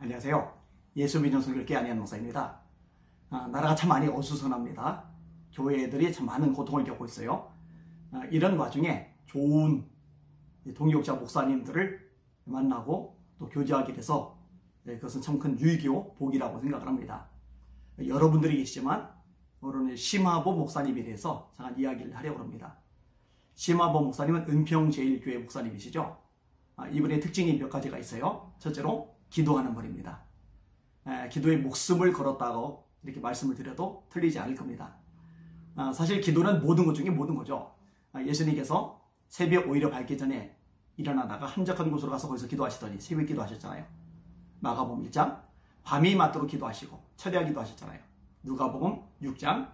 안녕하세요. 예수 믿는 선교회 안희한 목사입니다. 나라가 참 많이 어수선합니다. 교회들이 참 많은 고통을 겪고 있어요. 이런 와중에 좋은 동역자 목사님들을 만나고 또 교제하게 돼서 그것은 참 큰 유익이요 복이라고 생각을 합니다. 여러분들이 계시지만 오늘 심화보 목사님에 대해서 잠깐 이야기를 하려고 합니다. 심화보 목사님은 은평제일교회 목사님이시죠. 이분의 특징이 몇 가지가 있어요. 첫째로 기도하는 분입니다. 기도에 목숨을 걸었다고 이렇게 말씀을 드려도 틀리지 않을 겁니다. 사실 기도는 모든 것 중에 모든 거죠. 예수님께서 새벽 오히려 밝기 전에 일어나다가 한적한 곳으로 가서 거기서 기도하시더니 새벽 기도하셨잖아요. 마가복음 1장 밤이 맞도록 기도하시고 철야 기도하셨잖아요. 누가복음 6장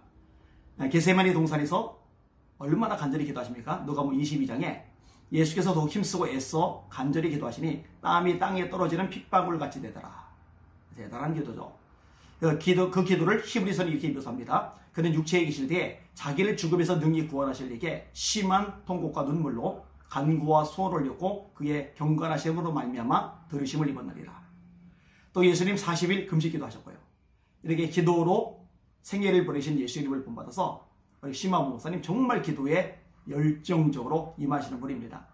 겟세마네 동산에서 얼마나 간절히 기도하십니까? 누가복음 22장에 예수께서 더욱 힘쓰고 애써 간절히 기도하시니 땀이 땅에 떨어지는 핏방울 같이 되더라. 대단한 기도죠. 그 기도를 히브리서는 이렇게 묘사합니다. 그는 육체에 계실 때에 자기를 죽음에서 능히 구원하실 이에게 심한 통곡과 눈물로 간구와 수호를 올렸고 그의 경건하심으로 말미암아 들으심을 입었느니라. 또 예수님 40일 금식 기도하셨고요. 이렇게 기도로 생애를 보내신 예수님을 본받아서 우리 심화보 목사님 정말 기도에 열정적으로 임하시는 분입니다.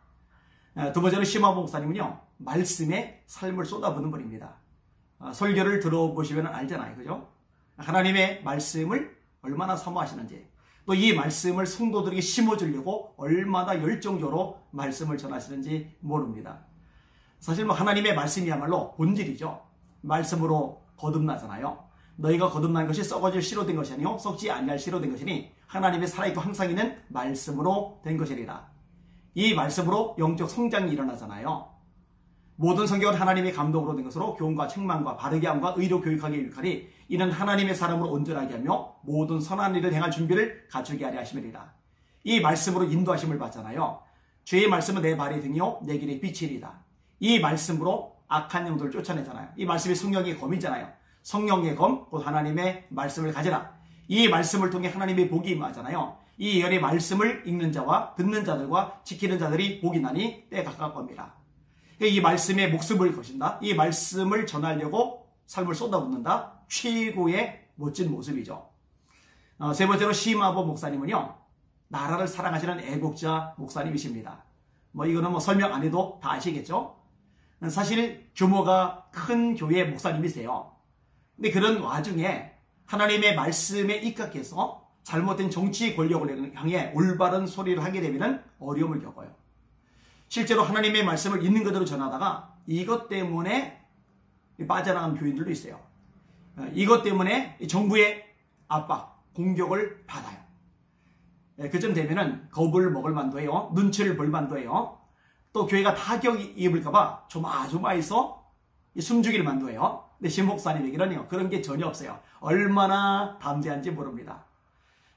두 번째로 심화보 목사님은요, 말씀에 삶을 쏟아붓는 분입니다. 설교를 들어보시면 알잖아요. 그죠? 하나님의 말씀을 얼마나 사모하시는지, 또 이 말씀을 성도들에게 심어주려고 얼마나 열정적으로 말씀을 전하시는지 모릅니다. 사실 하나님의 말씀이야말로 본질이죠. 말씀으로 거듭나잖아요. 너희가 거듭난 것이 썩어질 씨로 된 것이 아니요 썩지 아니할 씨로 된 것이니 하나님의 살아있고 항상 있는 말씀으로 된 것이리라. 이 말씀으로 영적 성장이 일어나잖아요. 모든 성경은 하나님의 감동으로 된 것으로 교훈과 책망과 바르게 함과 의로 교육하게 유익하니 이는 하나님의 사람으로 온전하게 하며 모든 선한 일을 행할 준비를 갖추게 하려 하심이리라. 이 말씀으로 인도하심을 받잖아요. 주의 말씀은 내 발의 등이요 내 길의 빛이리다. 이 말씀으로 악한 영들을 쫓아내잖아요. 이 말씀이 성령의 검이잖아요. 성령의 검, 곧 하나님의 말씀을 가져라. 이 말씀을 통해 하나님의 복이 임하잖아요. 이 예언의 말씀을 읽는 자와 듣는 자들과 지키는 자들이 복이 나니 때에 가깝습니다. 이 말씀에 목숨을 거신다. 이 말씀을 전하려고 삶을 쏟아붓는다. 최고의 멋진 모습이죠. 세 번째로 심화보 목사님은요, 나라를 사랑하시는 애국자 목사님이십니다. 이거는 설명 안 해도 다 아시겠죠? 사실 규모가 큰 교회 목사님이세요. 근데 그런 와중에 하나님의 말씀에 입각해서 잘못된 정치 권력을 향해 올바른 소리를 하게 되면 어려움을 겪어요. 실제로 하나님의 말씀을 있는 그대로 전하다가 이것 때문에 빠져나간 교인들도 있어요. 이것 때문에 정부의 압박, 공격을 받아요. 그쯤 되면은 겁을 먹을 만도 해요. 눈치를 볼 만도 해요. 또 교회가 타격이 입을까봐 조마조마해서 숨죽이를 만도 해요. 근데 심 목사님에게는요, 그런 게 전혀 없어요. 얼마나 담대한지 모릅니다.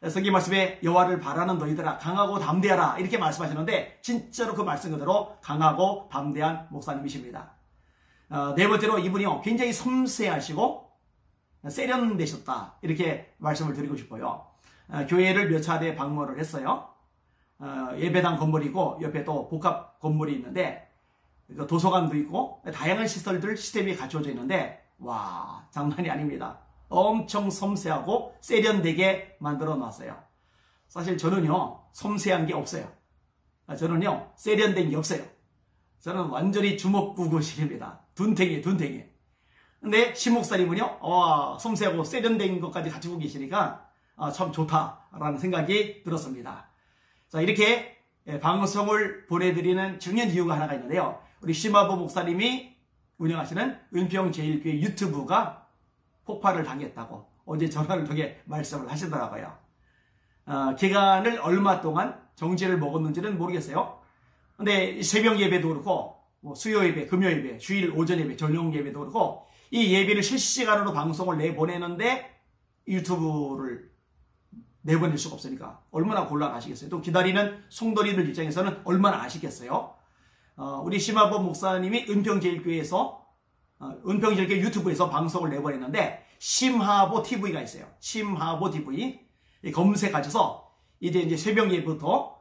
성경 말씀에 여호와를 바라는 너희들아 강하고 담대하라 이렇게 말씀하시는데 진짜로 그 말씀 그대로 강하고 담대한 목사님이십니다. 네 번째로 이분이요, 굉장히 섬세하시고 세련되셨다 이렇게 말씀을 드리고 싶어요. 교회를 몇 차례 방문을 했어요. 예배당 건물이고 옆에 또 복합 건물이 있는데 도서관도 있고 다양한 시스템이 갖춰져 있는데 와, 장난이 아닙니다. 엄청 섬세하고 세련되게 만들어 놨어요. 사실 저는요, 섬세한 게 없어요. 저는요, 세련된 게 없어요. 저는 완전히 주먹구구식입니다. 둔탱이. 근데 심목사님은요, 섬세하고 세련된 것까지 갖추고 계시니까 참 좋다라는 생각이 들었습니다. 자, 이렇게 방송을 보내드리는 중요한 이유가 하나가 있는데요. 우리 심화보 목사님이 운영하시는 은평제일교회 유튜브가 폭발을 당했다고 어제 전화를 통해 말씀을 하시더라고요. 기간을 얼마 동안 정지를 먹었는지는 모르겠어요. 근데 새벽 예배도 그렇고 수요 예배, 금요 예배, 주일 오전 예배, 저녁 예배도 그렇고 이 예배를 실시간으로 방송을 내보내는데 유튜브를 내보낼 수가 없으니까 얼마나 곤란하시겠어요. 또 기다리는 성도님들 입장에서는 얼마나 아시겠어요. 우리 심화보 목사님이 은평제일교회에서 은평제일교회 유튜브에서 방송을 내보냈는데 심화보 TV가 있어요. 심화보 TV 검색하셔서 이제 새벽 예부터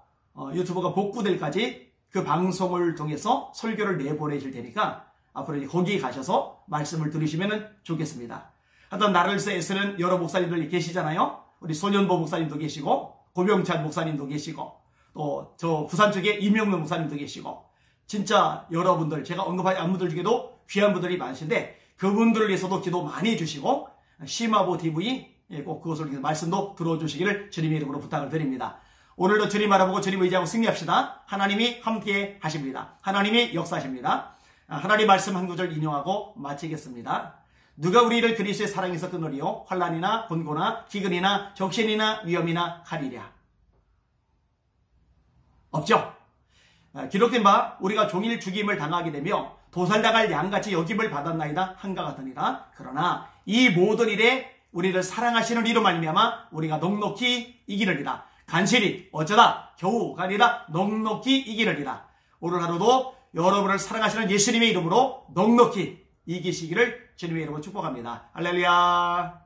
유튜브가 복구될까지 그 방송을 통해서 설교를 내보내실 테니까 앞으로 이제 거기에 가셔서 말씀을 들으시면 좋겠습니다. 하여튼 나를 애쓰는 여러 목사님들 계시잖아요. 우리 손현보 목사님도 계시고 고병찬 목사님도 계시고 또 저 부산 쪽에 이명근 목사님도 계시고 진짜 여러분들 제가 언급한 안무들 중에도 귀한 분들이 많으신데 그분들을 위해서도 기도 많이 해주시고 심화보 TV 꼭 그것을 위해서 말씀도 들어주시기를 주님의 이름으로 부탁을 드립니다. 오늘도 주님 알아보고 주님 의지하고 승리합시다. 하나님이 함께 하십니다. 하나님이 역사하십니다. 하나님 말씀 한 구절 인용하고 마치겠습니다. 누가 우리를 그리스도의 사랑에서 끊으리요? 환난이나 곤고나 기근이나 적신이나 위험이나 칼이랴. 없죠. 기록된 바 우리가 종일 죽임을 당하게 되며 도살당할 양같이 여김을 받았나이다 한가 같으니라. 그러나 이 모든 일에 우리를 사랑하시는 이로 말미암아 우리가 넉넉히 이기느니라. 간신히 어쩌다 겨우가 아니라 넉넉히 이기느니라. 오늘 하루도 여러분을 사랑하시는 예수님의 이름으로 넉넉히 이기시기를 주님의 이름으로 축복합니다. 할렐루야.